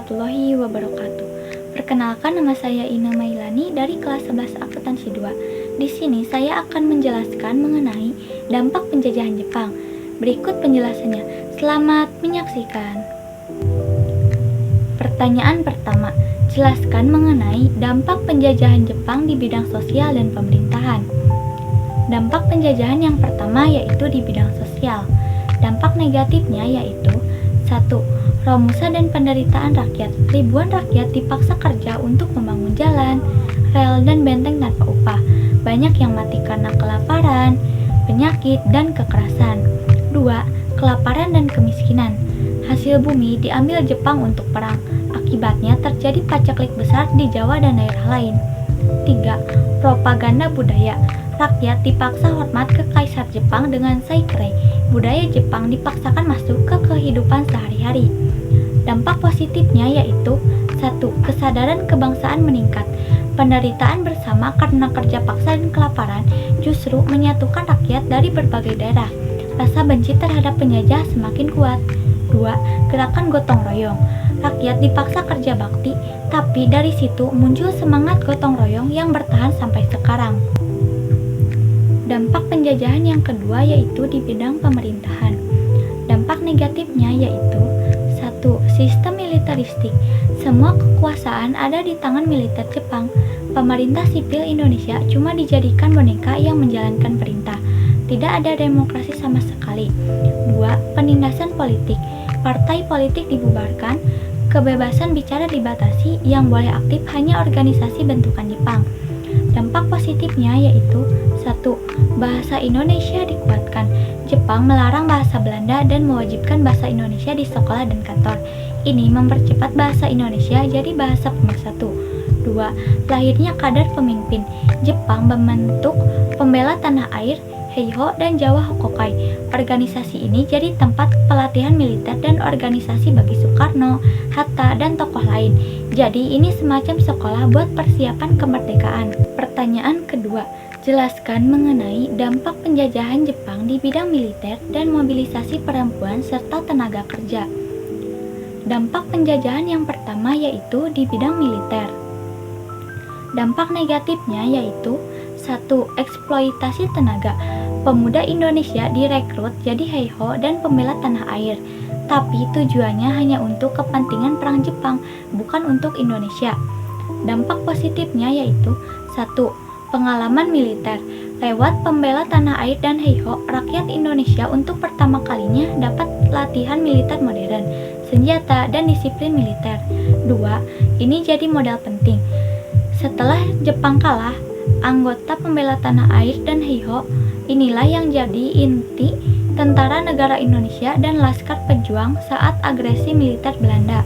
warahmatullahi wabarakatuh. Perkenalkan, nama saya Ina Mailani dari kelas 11 Akuntansi 2. Di sini saya akan menjelaskan mengenai dampak penjajahan Jepang. Berikut penjelasannya. Selamat menyaksikan. Pertanyaan pertama, jelaskan mengenai dampak penjajahan Jepang di bidang sosial dan pemerintahan. Dampak penjajahan yang pertama yaitu di bidang sosial. Dampak negatifnya yaitu 1. Romusa dan penderitaan rakyat. Ribuan rakyat dipaksa kerja untuk membangun jalan, rel, dan benteng tanpa upah. Banyak yang mati karena kelaparan, penyakit, dan kekerasan. 2. Kelaparan dan kemiskinan. Hasil bumi diambil Jepang untuk perang. Akibatnya terjadi pacaklik besar di Jawa dan daerah lain. 3. Propaganda budaya. Rakyat dipaksa hormat ke Kaisar Jepang dengan saikre. Budaya Jepang dipaksakan masuk ke kehidupan sehari-hari. Dampak positifnya yaitu 1. Kesadaran kebangsaan meningkat. Penderitaan bersama karena kerja paksa dan kelaparan justru menyatukan rakyat dari berbagai daerah. Rasa benci terhadap penjajah semakin kuat. 2. Gerakan gotong royong. Rakyat dipaksa kerja bakti, tapi dari situ muncul semangat gotong royong yang bertahan sampai sekarang. Dampak penjajahan yang kedua yaitu di bidang pemerintahan. Dampak negatifnya yaitu 1. Sistem militeristik. Semua kekuasaan ada di tangan militer Jepang. Pemerintah sipil Indonesia cuma dijadikan boneka yang menjalankan perintah. Tidak ada demokrasi sama sekali. 2. Penindasan politik. Partai politik dibubarkan. Kebebasan bicara dibatasi, yang boleh aktif hanya organisasi bentukan Jepang. Dampak positifnya yaitu 1. Bahasa Indonesia dikuatkan. Jepang melarang bahasa Belanda dan mewajibkan bahasa Indonesia di sekolah dan kantor. Ini mempercepat bahasa Indonesia jadi bahasa pemersatu. 2. Lahirnya kadar pemimpin. Jepang membentuk Pembela Tanah Air, Heiho, dan Jawa Hokokai. Organisasi ini jadi tempat pelatihan militer dan organisasi bagi Soekarno, Hatta, dan tokoh lain. Jadi ini semacam sekolah buat persiapan kemerdekaan. Pertanyaan kedua, jelaskan mengenai dampak penjajahan Jepang di bidang militer dan mobilisasi perempuan serta tenaga kerja. Dampak penjajahan yang pertama yaitu di bidang militer. Dampak negatifnya yaitu 1. Eksploitasi tenaga. Pemuda Indonesia direkrut jadi heiho dan pembela tanah air, tapi tujuannya hanya untuk kepentingan perang Jepang, bukan untuk Indonesia. Dampak positifnya yaitu 1. Pengalaman militer. Lewat pembela tanah air dan heiho, rakyat Indonesia untuk pertama kalinya dapat latihan militer modern, senjata, dan disiplin militer. 2. Ini jadi modal penting. Setelah Jepang kalah, anggota pembela tanah air dan heiho inilah yang jadi inti tentara negara Indonesia dan Laskar Pejuang saat agresi militer Belanda.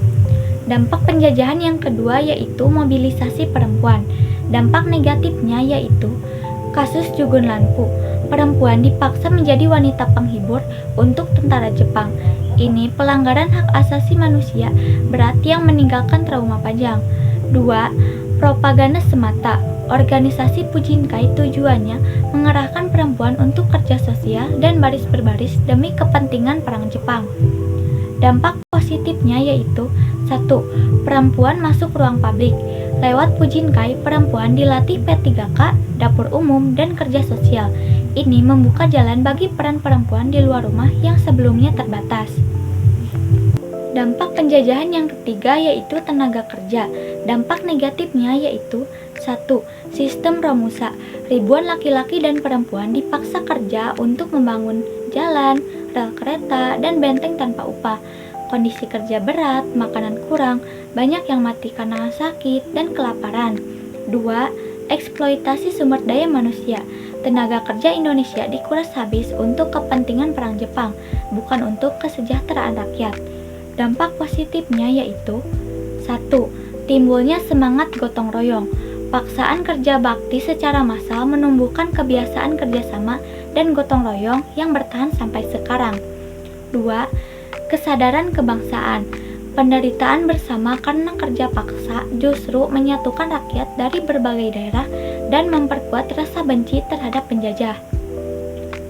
Dampak penjajahan yang kedua yaitu mobilisasi perempuan. Dampak negatifnya yaitu kasus Jugun Lanpu. Perempuan dipaksa menjadi wanita penghibur untuk tentara Jepang. Ini pelanggaran hak asasi manusia berat yang meninggalkan trauma panjang. 2. Propaganda semata. Organisasi Pujinkai tujuannya mengerahkan perempuan untuk kerja sosial dan baris berbaris demi kepentingan perang Jepang. Dampak positifnya yaitu 1. Perempuan masuk ruang publik. Lewat Pujinkai, perempuan dilatih P3K, dapur umum, dan kerja sosial. Ini membuka jalan bagi peran perempuan di luar rumah yang sebelumnya terbatas. Dampak penjajahan yang ketiga yaitu tenaga kerja. Dampak negatifnya yaitu 1. Sistem Romusa. Ribuan laki-laki dan perempuan dipaksa kerja untuk membangun jalan, rel kereta, dan benteng tanpa upah. Kondisi kerja berat, makanan kurang, banyak yang mati karena sakit dan kelaparan. 2. Eksploitasi sumber daya manusia. Tenaga kerja Indonesia dikuras habis untuk kepentingan perang Jepang, bukan untuk kesejahteraan rakyat. Dampak positifnya yaitu 1. Timbulnya semangat gotong royong. Paksaan kerja bakti secara massal menumbuhkan kebiasaan kerjasama dan gotong royong yang bertahan sampai sekarang. 2. Kesadaran kebangsaan. Penderitaan bersama karena kerja paksa justru menyatukan rakyat dari berbagai daerah dan memperkuat rasa benci terhadap penjajah.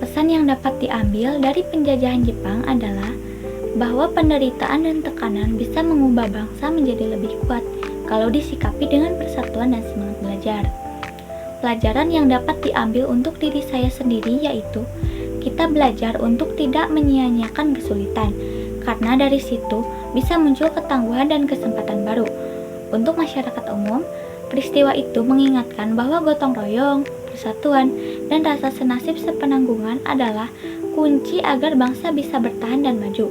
Pesan yang dapat diambil dari penjajahan Jepang adalah bahwa penderitaan dan tekanan bisa mengubah bangsa menjadi lebih kuat kalau disikapi dengan persatuan dan semangat belajar. Pelajaran yang dapat diambil untuk diri saya sendiri yaitu kita belajar untuk tidak menyia-nyiakan kesulitan, karena dari situ bisa muncul ketangguhan dan kesempatan baru. Untuk masyarakat umum, peristiwa itu mengingatkan bahwa gotong royong, persatuan, dan rasa senasib sepenanggungan adalah kunci agar bangsa bisa bertahan dan maju.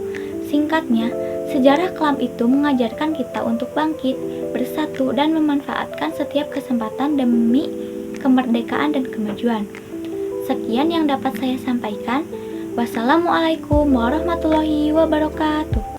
Singkatnya, sejarah kelam itu mengajarkan kita untuk bangkit, bersatu, dan memanfaatkan setiap kesempatan demi kemerdekaan dan kemajuan. Sekian yang dapat saya sampaikan. Wassalamualaikum warahmatullahi wabarakatuh.